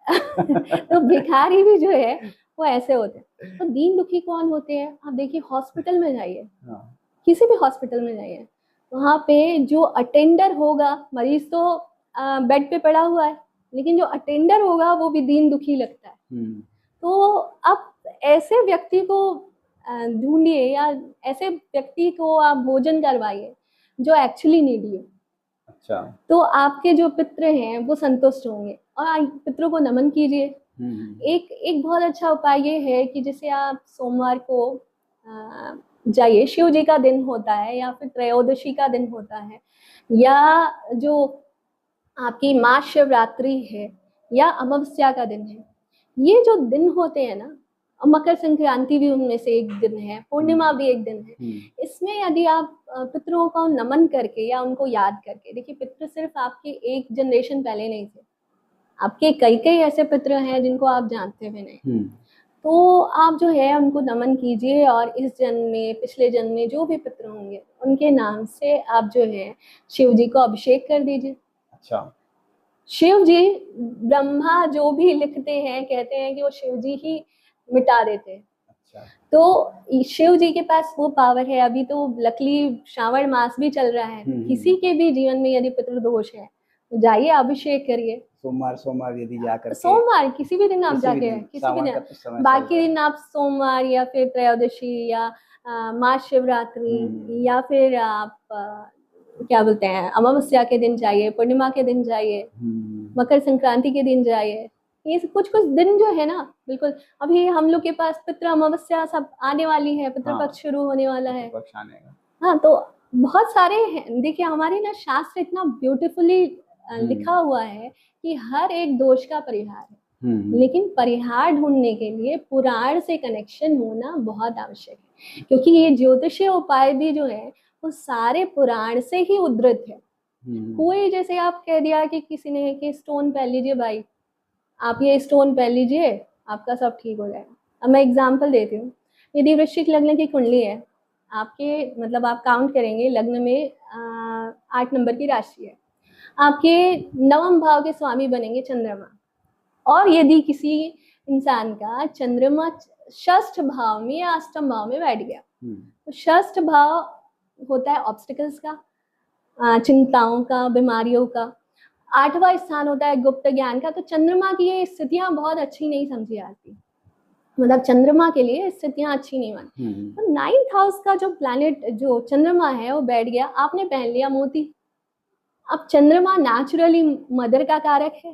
तो भिखारी भी जो है वो ऐसे होते हैं। तो दीन दुखी कौन होते हैं? आप देखिए हॉस्पिटल में जाइए, किसी भी हॉस्पिटल में जाइए, वहाँ पे जो अटेंडर होगा, मरीज तो बेड पे पड़ा हुआ है, लेकिन जो अटेंडर होगा वो भी दीन दुखी लगता है। तो आप ऐसे व्यक्ति को ढूंढिए या ऐसे व्यक्ति को आप भोजन करवाइए जो एक्चुअली नीडी है। अच्छा। तो आपके जो पितृ हैं वो संतुष्ट होंगे और पितरों को नमन कीजिए। एक बहुत अच्छा उपाय ये है कि जैसे आप सोमवार को जाइए, शिव जी का दिन होता है या फिर त्रयोदशी का दिन होता है, या जो आपकी महाशिवरात्रि है या अमावस्या का दिन है, ये जो दिन होते हैं ना, मकर संक्रांति भी उनमें से एक दिन है, पूर्णिमा भी एक दिन है, इसमें यदि आप पितरों को नमन करके या उनको याद करके, देखिए पितृ सिर्फ आपके एक जनरेशन पहले नहीं थे, आपके कई कई ऐसे पितृ हैं जिनको आप जानते भी नहीं। तो आप जो है उनको नमन कीजिए और इस जन्म में पिछले जन्म में जो भी पितृ होंगे उनके नाम से आप जो है शिव जी को अभिषेक कर दीजिए। अच्छा। शिव जी ब्रह्मा जो भी लिखते हैं कहते हैं कि वो शिव जी ही मिटा देते हैं। अच्छा। तो शिव जी के पास वो पावर है। अभी तो लकली श्रावण मास भी चल रहा है, किसी के भी जीवन में यदि पितृदोष है तो जाइए अभिषेक करिए। सोमवार यदि जाकर सोमवार किसी भी दिन आप जाके किसी भी दिन, बाकी दिन आप सोमवार या फिर त्रयोदशी या महाशिवरात्रि या फिर आप क्या बोलते हैं अमावस्या के दिन जाइए, पूर्णिमा के दिन जाइए, मकर संक्रांति के दिन जाइए। ये कुछ कुछ दिन जो है ना, बिल्कुल अभी हम लोग के पास पितृ अमावस्या सब आने वाली है, पितृपक्ष शुरू होने वाला है। हाँ, तो बहुत सारे हैं। देखिए हमारे ना शास्त्र इतना ब्यूटीफुली लिखा हुआ है कि हर एक दोष का परिहार है, लेकिन परिहार ढूंढने के लिए पुराण से कनेक्शन होना बहुत आवश्यक है, क्योंकि ये ज्योतिषीय उपाय भी जो है वो सारे पुराण से ही उद्धृत है। कोई जैसे आप कह दिया कि किसी ने कि स्टोन पहन लीजिए भाई, आप ये स्टोन पहन लीजिए आपका सब ठीक हो जाएगा। अब मैं एग्जांपल देती हूँ, यदि वृश्चिक लग्न की कुंडली है आपके, मतलब आप काउंट करेंगे लग्न में 8 नंबर की राशि है, आपके 9वें भाव के स्वामी बनेंगे चंद्रमा, और यदि किसी इंसान का चंद्रमा 6th भाव में या 8म भाव में बैठ गया, तो 6th भाव होता है ऑब्स्टिकल्स का, चिंताओं का, बीमारियों का। 8वां स्थान होता है गुप्त ज्ञान का। तो चंद्रमा की ये स्थितियां बहुत अच्छी नहीं समझी जाती, मतलब चंद्रमा के लिए स्थितियां अच्छी नहीं मानी। तो 9th हाउस का जो प्लैनेट जो चंद्रमा है वो बैठ गया, आपने पहन लिया मोती। अब चंद्रमा नेचुरली मदर का कारक है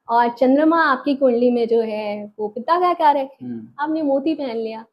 और चंद्रमा आपकी कुंडली में जो है वो पिता का कारक है। आपने मोती पहन लिया,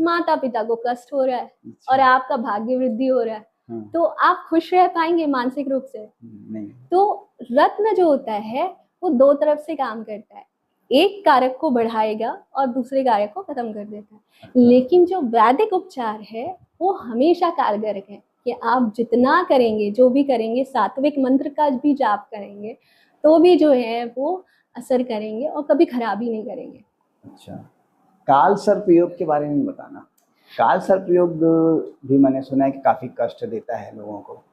माता पिता को कष्ट हो रहा है और आपका भाग्य वृद्धि हो रहा है, तो आप खुश रह पाएंगे मानसिक रूप से? नहीं। तो रत्न जो होता है वो 2 तरफ से काम करता है। एक कारक को बढ़ाएगा और दूसरे कारक को खत्म कर देता है। अच्छा। लेकिन जो वैदिक उपचार है वो हमेशा कारगर है कि आप जितना करेंगे, जो भी करेंगे, सात्विक मंत्र का भी जाप करेंगे तो भी जो है वो असर करेंगे और कभी खराबी नहीं करेंगे। अच्छा, काल सर्प योग के बारे में बताना। काल सर्प योग भी मैंने सुना है कि काफी कष्ट देता है लोगों को।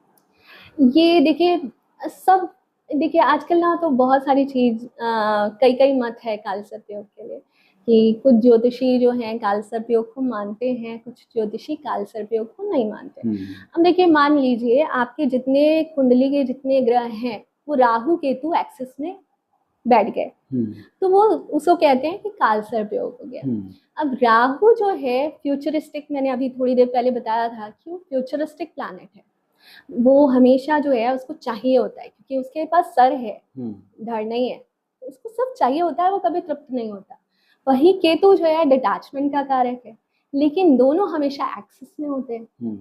ये देखिए आजकल ना तो बहुत सारी चीज कई कई मत है काल सर्प योग के लिए कि कुछ ज्योतिषी जो हैं काल सर्प योग को मानते हैं, कुछ ज्योतिषी काल सर्प योग को नहीं मानते। अब देखिए मान लीजिए आपके जितने कुंडली के जितने ग्रह हैं वो राहु केतु एक्सिस में बैठ गए तो वो उसको कहते हैं कि काल सर्प योग हो गया। अब राहु जो है फ्यूचरिस्टिक, मैंने अभी थोड़ी देर पहले बताया था कि वो फ्यूचरिस्टिक प्लैनेट है, वो हमेशा जो है उसको चाहिए होता है क्योंकि उसके पास सर है, धड़ नहीं है, तो उसको सब चाहिए होता है, वो कभी तृप्त नहीं होता। वही केतु जो है डिटैचमेंट का कारक है, लेकिन दोनों हमेशा एक्सिस में होते हैं।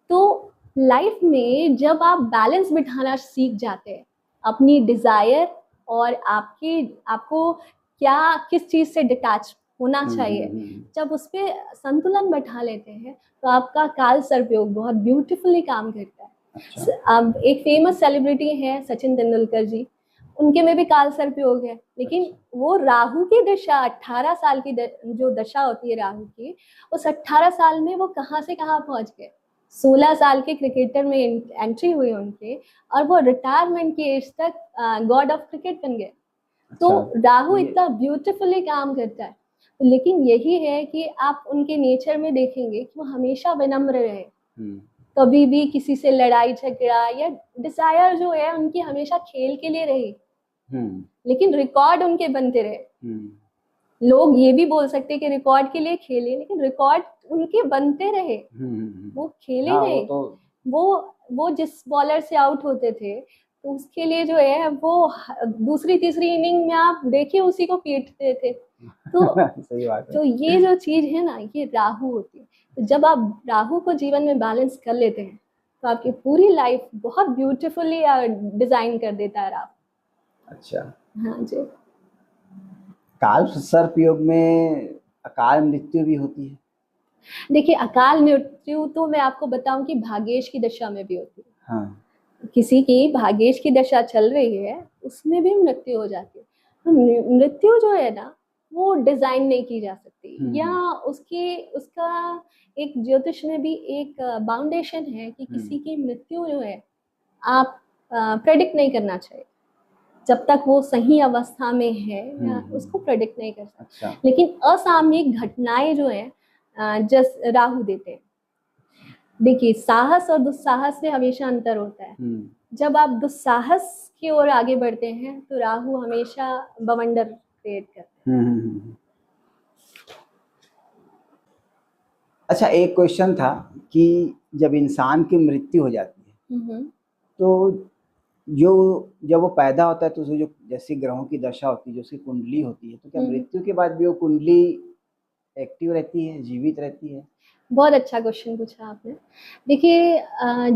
तो लाइफ में जब आप बैलेंस बिठाना सीख जाते हैं अपनी डिजायर और आपको क्या किस चीज से डिटैच होना चाहिए, जब उस पर संतुलन बैठा लेते हैं तो आपका काल सर्प योग बहुत ब्यूटीफुली काम करता है। अच्छा। अब एक फेमस सेलिब्रिटी है सचिन तेंदुलकर जी, उनके में भी काल सर्प योग है, लेकिन वो राहु की दशा 18 साल की जो दशा होती है राहु की, उस 18 साल में वो कहाँ से कहाँ पहुंच गए। 16 साल के क्रिकेटर में एंट्री हुई उनके और वो रिटायरमेंट की एज तक गॉड ऑफ क्रिकेट बन गए। तो राहु इतना ब्यूटीफुली काम करता है, लेकिन यही है कि आप उनके नेचर में देखेंगे कि वो हमेशा विनम्र रहे, कभी भी किसी से लड़ाई झगड़ा या डिजायर जो है उनकी हमेशा खेल के लिए रही, लेकिन रिकॉर्ड उनके बनते रहे। लोग ये भी बोल सकते कि रिकॉर्ड के लिए खेले, लेकिन रिकॉर्ड उनके बनते रहे, वो खेले नहीं। वो जिस बॉलर से आउट होते थे तो उसके लिए जो है वो दूसरी तीसरी इनिंग में आप देखिए उसी को पीटते थे। तो सही बात है। तो ये जो चीज है ना, ये राहु होती है। तो जब आप राहु को जीवन में बैलेंस कर लेते हैं तो आपकी पूरी लाइफ बहुत ब्यूटीफुली डिजाइन कर देता है राहु। अच्छा। हाँ जी। काल सर्प योग में अकाल मृत्यु भी होती है। देखिए अकाल मृत्यु तो मैं आपको बताऊं कि भाग्येश की दशा में भी होती है। हाँ। किसी की भाग्येश की दशा चल रही है उसमें भी मृत्यु हो जाती है। तो मृत्यु जो है ना वो डिजाइन नहीं की जा सकती, या उसका एक ज्योतिष में भी एक बाउंडेशन है कि किसी की मृत्यु जो है आप प्रेडिक्ट नहीं करना चाहिए जब तक वो सही अवस्था में है, या उसको प्रेडिक्ट नहीं कर सकते। अच्छा। लेकिन असामयिक घटनाएं जो है जस राहु देते हैं। देखिए साहस और दुस्साहस में हमेशा अंतर होता है। जब आप दुस्साहस की ओर आगे बढ़ते हैं तो राहु हमेशा बवंडर क्रिएट करते हैं। अच्छा, एक क्वेश्चन था कि जब इंसान की मृत्यु हो जाती है तो जब वो पैदा होता है तो जो जैसे ग्रहों की दशा होती है, जो उसकी कुंडली होती है, तो क्या मृत्यु के बाद भी वो कुंडली एक्टिव रहती है, जीवित रहती है? बहुत अच्छा क्वेश्चन पूछा आपने। देखिए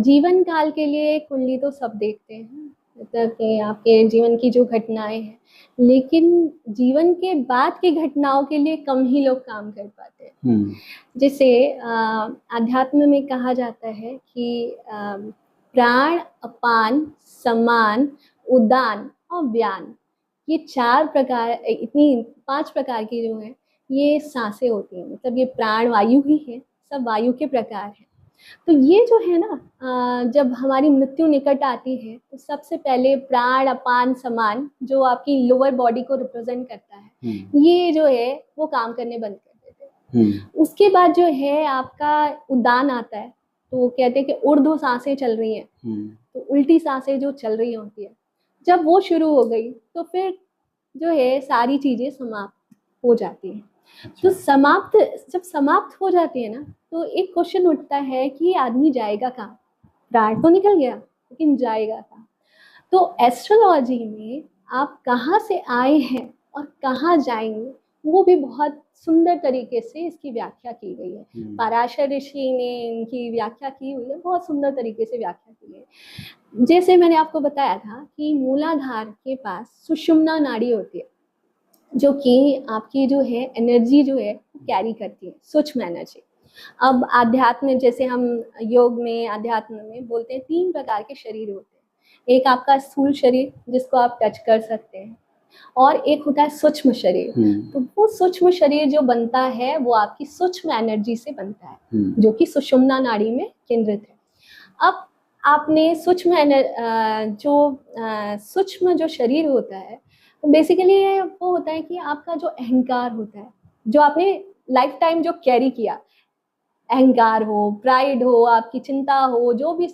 जीवन काल के लिए कुंडली तो सब देखते हैं, मतलब कि आपके जीवन की जो घटनाएं हैं, लेकिन जीवन के बाद की घटनाओं के लिए कम ही लोग काम कर पाते हैं। जैसे अध्यात्म में कहा जाता है कि प्राण, अपान, समान, उदान और व्यान, ये 5 प्रकार की जो है ये सांसें होती हैं। मतलब ये प्राण वायु ही है, सब वायु के प्रकार हैं। तो ये जो है ना जब हमारी मृत्यु निकट आती है तो सबसे पहले प्राण, अपान, समान जो आपकी लोअर बॉडी को रिप्रेजेंट करता है, ये जो है वो काम करने बंद कर देते हैं। उसके बाद जो है आपका उदान आता है, तो वो कहते हैं कि ऊर्ध्व सांसें चल रही हैं, तो उल्टी सांसें जो चल रही होती है, जब वो शुरू हो गई तो फिर जो है सारी चीजें समाप्त हो जाती हैं। तो जब समाप्त हो जाती है ना तो एक क्वेश्चन उठता है कि आदमी जाएगा कहाँ? प्राण तो निकल गया लेकिन जाएगा कहाँ? तो एस्ट्रोलॉजी में आप कहाँ से आए हैं और कहाँ जाएंगे वो भी बहुत सुंदर तरीके से इसकी व्याख्या की गई है। पराशर ऋषि ने इनकी व्याख्या की हुई है, बहुत सुंदर तरीके से व्याख्या की है। जैसे मैंने आपको बताया था कि मूलाधार के पास सुषुम्ना नाड़ी होती है, जो कि आपकी जो है एनर्जी जो है कैरी करती है, सूक्ष्म एनर्जी। अब आध्यात्म में, जैसे हम योग में, अध्यात्म में बोलते हैं 3 प्रकार के शरीर होते हैं। एक आपका स्थूल शरीर जिसको आप टच कर सकते हैं, और एक होता है सूक्ष्म शरीर। तो वो सूक्ष्म शरीर जो बनता है वो आपकी सूक्ष्म एनर्जी से बनता है, जो कि सुषुम्ना नाड़ी में केंद्रित है। अब आपने सूक्ष्म जो शरीर होता है, तो बेसिकली वो होता है कि आपका जो अहंकार होता है, जो आपने लाइफ टाइम जो कैरी किया, अहंकार हो, प्राइड हो, आपकी चिंता हो, जो भी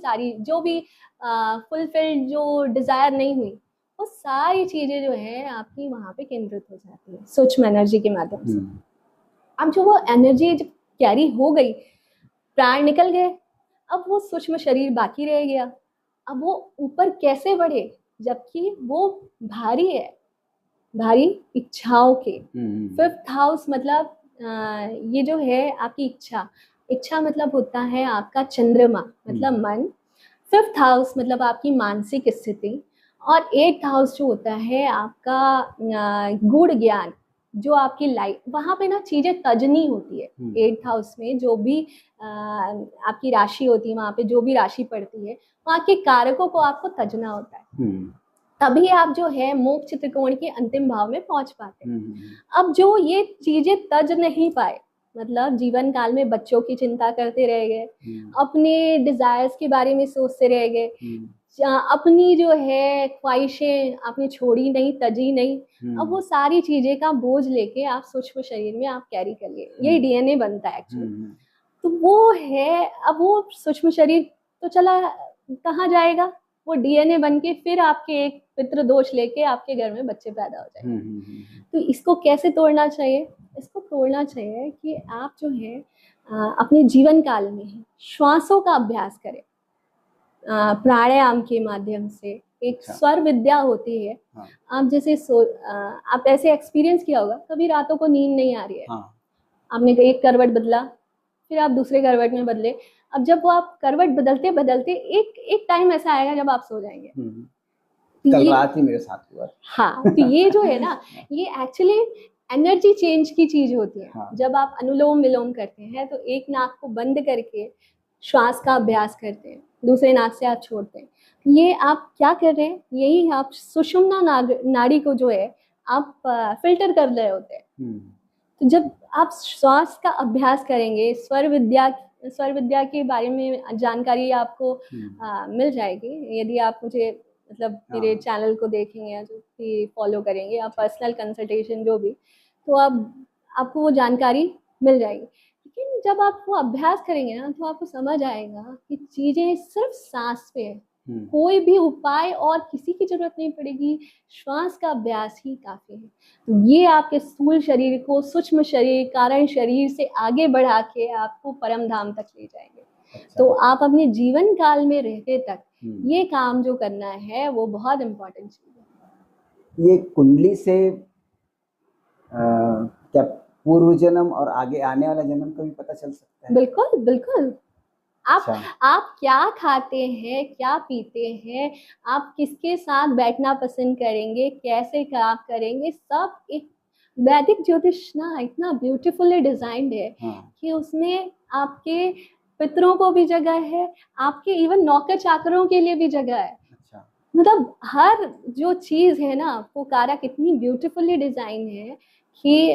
फुलफिल्ड जो डिजायर नहीं हुई, वो सारी चीजें जो है आपकी वहां पे केंद्रित हो जाती है सूक्ष्म एनर्जी के माध्यम से। अब जो वो एनर्जी जब कैरी हो गई, प्राण निकल गए, अब वो सूक्ष्म शरीर बाकी रह गया। अब वो ऊपर कैसे बढ़े, जबकि वो भारी है, भारी इच्छाओं के। 5th हाउस मतलब ये जो है आपकी इच्छा मतलब होता है आपका चंद्रमा, मतलब मन। 5th हाउस मतलब आपकी मानसिक स्थिति, और 8th हाउस जो होता है आपका गूढ़ ज्ञान, जो आपकी लाइफ, वहां पे ना चीजें तजनी होती है। 8th हाउस में जो भी आपकी राशि होती है, वहां पे जो भी राशि पड़ती है, वहां के कारकों को आपको तजना होता है, तभी आप जो है मोक्ष त्रिकोण के अंतिम भाव में पहुंच पाते हैं। अब जो ये चीजें तज नहीं पाए, मतलब जीवन काल में बच्चों की चिंता करते रह गए, अपने डिजायर्स के बारे में सोचते रह गए, अपनी जो है ख्वाहिशें आपने छोड़ी नहीं, तजी नहीं, अब वो सारी चीजें का बोझ लेके आप सूक्ष्म शरीर में आप कैरी करिए, यही डीएनए बनता है एक्चुअली। तो वो है, अब वो सूक्ष्म शरीर तो चला कहाँ जाएगा, वो डीएनए बन के फिर आपके एक पितृ दोष लेके आपके घर में बच्चे पैदा हो जाएंगे। तो इसको कैसे तोड़ना चाहिए? इसको तोड़ना चाहिए कि आप जो है अपने जीवन काल में ही श्वासों का अभ्यास करें, प्राणायाम के माध्यम से। एक स्वर विद्या होती है। आप जैसे आप ऐसे एक्सपीरियंस किया होगा, कभी रातों को नींद नहीं आ रही है, आपने एक करवट बदला, फिर आप दूसरे करवट में बदले। अब जब वो आप करवट बदलते बदलते एक टाइम ऐसा आएगा जब आप सो जाएंगे। कल रात ही मेरे साथ हुआ। हाँ, तो ये जो है ना, ये एक्चुअली एनर्जी चेंज की चीज होती है। जब आप अनुलोम विलोम करते हैं तो एक नाक को बंद करके श्वास का अभ्यास करते हैं, दूसरे नाक से आप छोड़ते हैं। ये आप क्या कर रहे हैं, यही आप सुषुम्ना नाड़ी को जो है आप फिल्टर कर रहे होते हैं। तो जब आप श्वास का अभ्यास करेंगे, स्वर विद्या के बारे में जानकारी आपको मिल जाएगी यदि आप मुझे मतलब मेरे चैनल को देखेंगे या जो भी फॉलो करेंगे, या पर्सनल कंसल्टेशन जो भी, तो आपको वो जानकारी मिल जाएगी। लेकिन जब आप वो अभ्यास करेंगे ना, तो आपको समझ आएगा कि चीजें सिर्फ सांस पे है, कोई भी उपाय और किसी की जरूरत नहीं पड़ेगी, श्वास का अभ्यास ही काफी है। तो ये आपके स्थूल शरीर को सूक्ष्म शरीर, कारण शरीर से आगे बढ़ा के आपको परम धाम तक ले जाएंगे। तो आप अपने जीवन काल में रहते तक ये काम जो करना है वो बहुत इम्पोर्टेंट चीज है। ये कुंडली से क्या पूर्व जन्म और आगे आने वाला जन्म का भी पता चल सकता है? बिल्कुल बिल्कुल। आप क्या खाते हैं, क्या पीते हैं, आप किसके साथ बैठना पसंद करेंगे, कैसे काम करेंगे, सब एक वैदिक ज्योतिष ना इतना ब्यूटीफुली डिजाइंड है कि उसमें आपके पितरों को भी जगह है, आपके इवन नौकर चाकरों के लिए भी जगह है। मतलब हर जो चीज है ना, वो कारक इतनी ब्यूटीफुली डिजाइन है कि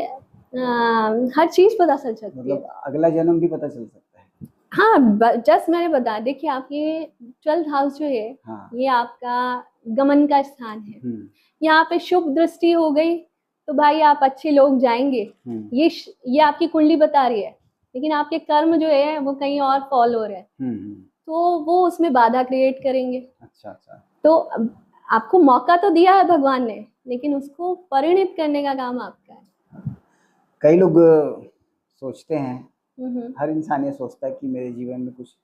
हर चीज पता चल सकती है। मतलब अगला जन्म भी पता चल सकता है। हाँ, जस्ट मैंने बताया, देखिए आप ये 12th हाउस जो है, ये आपका गमन का स्थान है। यहाँ पे शुभ दृष्टि हो गई तो भाई आप अच्छे लोग जाएंगे, ये आपकी कुंडली बता रही है। लेकिन आपके कर्म जो है वो कहीं और फॉल हो रहे हैं, तो वो उसमें बाधा क्रिएट करेंगे। अच्छा। तो आपको मौका तो दिया है भगवान ने, लेकिन उसको परिणित करने का काम आपका है। कई लोग सोचते हैं, हर इंसान ये सोचता है कि मेरे जीवन में कुछ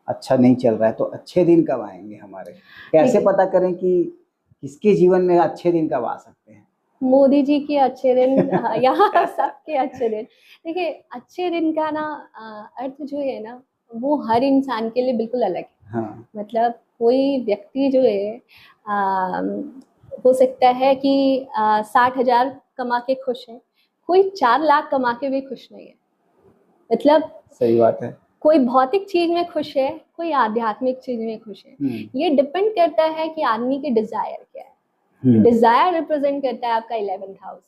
अच्छा नहीं चल रहा है, तो अच्छे दिन कब आएंगे हमारे? कैसे पता करें कि किसके जीवन में अच्छे दिन कब आ सकते हैं? मोदी जी के अच्छे दिन या सबके अच्छे दिन। देखिए, अच्छे दिन का ना अर्थ जो है ना, वो हर इंसान के लिए बिल्कुल अलग है। मतलब कोई व्यक्ति जो है हो सकता है कि 60,000 कमा के खुश है, कोई 4 लाख कमा के भी खुश नहीं है। मतलब सही बात है। कोई भौतिक चीज में खुश है, कोई आध्यात्मिक चीज में खुश है। ये डिपेंड करता है कि आदमी के डिजायर क्या है। डिजायर रिप्रेजेंट करता है आपका 11th हाउस।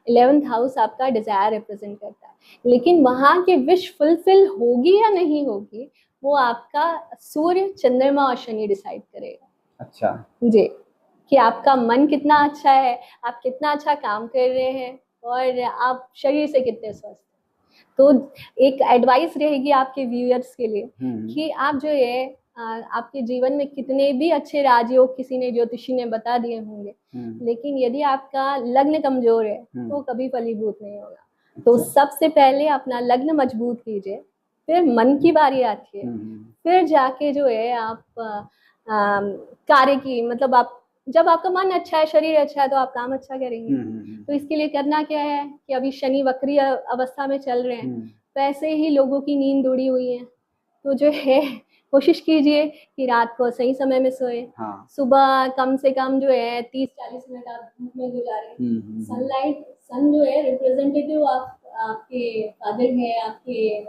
11th हाउस आपका डिजायर रिप्रेजेंट करता है, लेकिन वहां की विश फुलफिल होगी या नहीं होगी वो आपका सूर्य, चंद्रमा और शनि डिसाइड करेगा। अच्छा जी, कि आपका मन कितना अच्छा है, आप कितना अच्छा काम कर रहे हैं और आप शरीर से कितने स्वस्थ हैं। तो एक एडवाइस रहेगी आपके व्यूअर्स के लिए कि आप जो है आपके जीवन में कितने भी अच्छे राजयोग किसी ने, ज्योतिषी ने बता दिए होंगे, लेकिन यदि आपका लग्न कमजोर है तो कभी फलीभूत नहीं होगा। तो सबसे पहले अपना लग्न मजबूत कीजिए, फिर मन की बारी आती है, फिर जाके जो है आप कार्य की, मतलब आप जब आपका मन अच्छा है, शरीर अच्छा है, तो आप काम अच्छा करेंगे। तो इसके लिए करना क्या है कि अभी शनि वक्री अवस्था में चल रहे हैं, वैसे ही लोगों की नींद उड़ी हुई है, तो जो है कोशिश कीजिए कि रात को सही समय में सोए। सुबह कम से कम जो है 30-40 मिनट आप धूप में गुजारें। सनलाइट, सन जो है रिप्रेजेंटेटिव आपके फादर है, आपके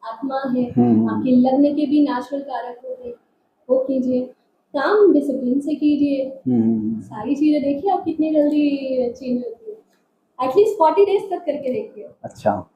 आत्मा है, आपके लग्न के भी नेचुरल कारक होते हैं, वो कीजिए। काम डिसिप्लिन से कीजिए। सारी चीजें देखिए आप कितनी जल्दी चेंज होती है। एटलीस्ट 40 डेज तक करके देखिए। अच्छा,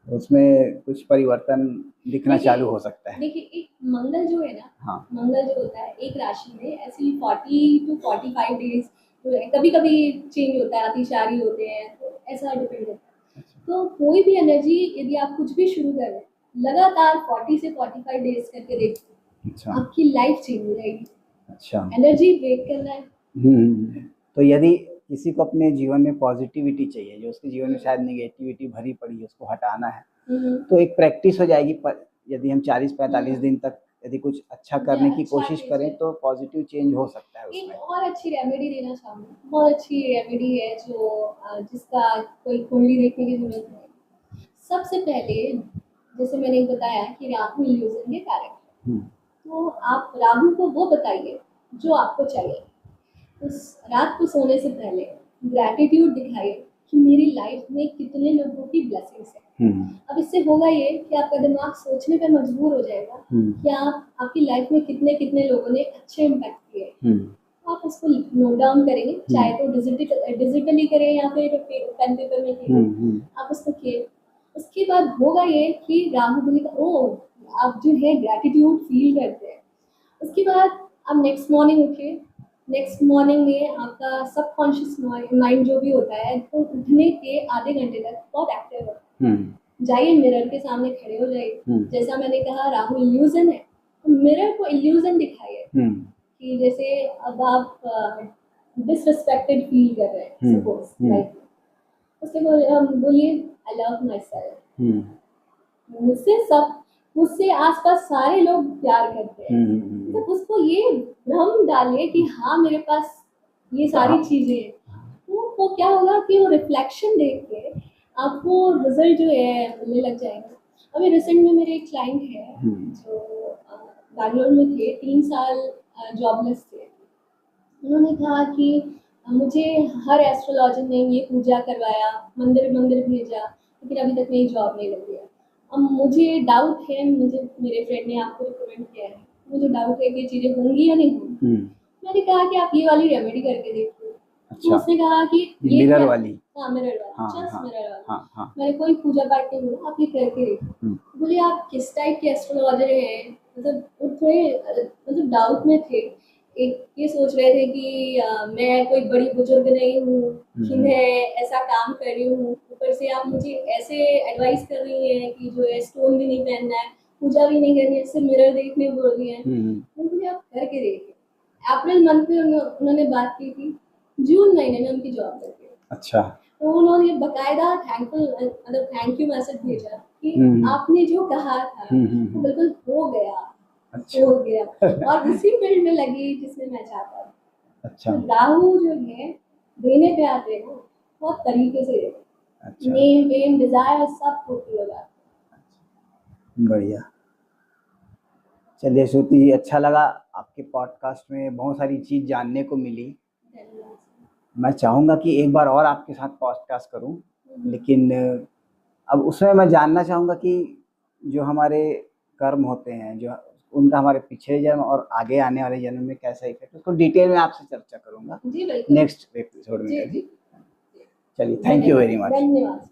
उसमें कुछ परिवर्तन दिखना चालू हो सकता है। देखिए एक मंगल जो है ना, मंगल जो होता है एक राशि में ऐसे 40 to 45 डेज जो है, कभी कभी चेंज होता है, अतिशारी होते हैं, तो ऐसा डिपेंड करता है। तो कोई भी एनर्जी यदि आप कुछ भी शुरू कर रहे हैं, लगातार 40 से 45 डेज करके देखिए, आपकी लाइफ चेंज हो जाएगी। अच्छा, एनर्जी ब्रेक करना है। तो यदि किसी को अपने जीवन में पॉजिटिविटी चाहिए, जो उसके जीवन में शायद नेगेटिविटी भरी पड़ी है, उसको हटाना है, तो एक प्रैक्टिस हो जाएगी। यदि हम 40-45 दिन तक यदि कुछ अच्छा करने की कोशिश करें तो पॉजिटिव चेंज हो सकता है उसमें। एक और अच्छी रेमेडी देना चाहूँगी, बहुत अच्छी रेमेडी है जो जिसका कोई कुंडली देखने की जरूरत नहीं। सबसे पहले जैसे मैंने बताया कि राहु इल्यूजन के कारक है, तो आप राहु को वो बताइए जो आपको चाहिए। उस रात को सोने से पहले ग्रैटिट्यूड दिखाइए कि मेरी लाइफ में कितने लोगों की ब्लेसिंग्स है। अब इससे होगा ये कि आपका दिमाग सोचने पे मजबूर हो जाएगा कि आपकी लाइफ में कितने कितने लोगों ने अच्छे इम्पैक्ट किए। आप उसको नोट डाउन करेंगे, चाहे तो डिजिटली करें या फिर पेन पेपर में कीजिए, आप उसको किए। उसके बाद होगा ये कि राहु बोलेगा ओ आप जो है ग्रैटिट्यूड फील करते हैं। उसके बाद आप नेक्स्ट मॉर्निंग उठिए। नेक्स्ट मॉर्निंग में आपका सबकॉन्शियस माइंड जो भी होता है, तो उठने के आधे घंटे तक बहुत एक्टिव होता है। जाइए मिरर के सामने खड़े हो जाइए। जैसा मैंने कहा राहु इल्यूजन है, तो मिरर को इल्यूजन दिखाइए कि जैसे अब आप डिसरिस्पेक्टेड फील कर रहे हैं, सपोज लाइक, उसके बोलिए आई लव माई सेल्फ। मुझसे आसपास सारे लोग प्यार करते हैं। तो उसको ये भ्रम डालिए कि हाँ मेरे पास ये सारी चीजें हैं, तो वो क्या होगा कि वो रिफ्लेक्शन देख के आपको रिजल्ट जो है मिलने लग जाएगा। अभी रिसेंट में मेरे एक क्लाइंट है जो बैंगलोर में थे, 3 साल जॉबलेस थे। उन्होंने कहा कि मुझे हर एस्ट्रोलॉजर ने ये पूजा करवाया, मंदिर भेजा, लेकिन अभी तक मेरी जॉब नहीं लगी है। अब मुझे डाउट है, मेरे फ्रेंड ने आपको रिकमेंड किया है, मुझे डाउट है कि ये चीज़ें होंगी या नहीं होंगी। मैंने कहा कि आप ये वाली रेमेडी करके देखिए। अच्छा। तो उसने कहा कि ये मिरर वाली, मिरर वाली, जस्ट मिरर वाली। मैंने कोई पूजा पाठ नहीं बोला, आप ये करके देखिए। बोले आप किस टाइप के एस्ट्रोलॉजर हैं, मतलब थोड़े मतलब डाउट में थे। एक ये सोच रहे थे कि मैं कोई बड़ी बुजुर्ग नहीं हूँ कि मैं ऐसा काम कर रही हूँ, ऊपर से आप मुझे ऐसे एडवाइस कर रही हैं कि जो है स्टोन भी नहीं पहनना है, पूजा भी नहीं करनी है, सिर्फ मिरर देखने बोल रही हैं। तो मुझे आप करके देखिए। अप्रैल मंथ में उन्होंने बात की थी, जून महीने में उनकी जॉब लग गई। अच्छा। तो उन्होंने बकायदा थैंक यू मैसेज भेजा कि आपने जो कहा था वो बिल्कुल हो गया। अच्छा। हो गया और उसी फील्ड में लगी जिसमें मैं चाहता था। अच्छा। तो राहु जो है देने पे आते हैं बहुत तरीके से। अच्छा। नेम वेम डिजायर सब पूरी हो जाती है। बढ़िया। चलिए श्रुति जी, अच्छा लगा आपके पॉडकास्ट में, बहुत सारी चीज जानने को मिली। मैं चाहूँगा कि एक बार और आपके साथ पॉडकास्ट करूँ, लेकिन अब उसमें मैं जानना चाहूँगा कि जो हमारे कर्म होते हैं, जो उनका हमारे पिछले जन्म और आगे आने वाले जन्म में कैसा इफेक्ट, उसको डिटेल में आपसे चर्चा करूँगा जी बिल्कुल। नेक्स्ट एपिसोड में जी कभी। जी चलिए, थैंक यू वेरी मच। धन्यवाद।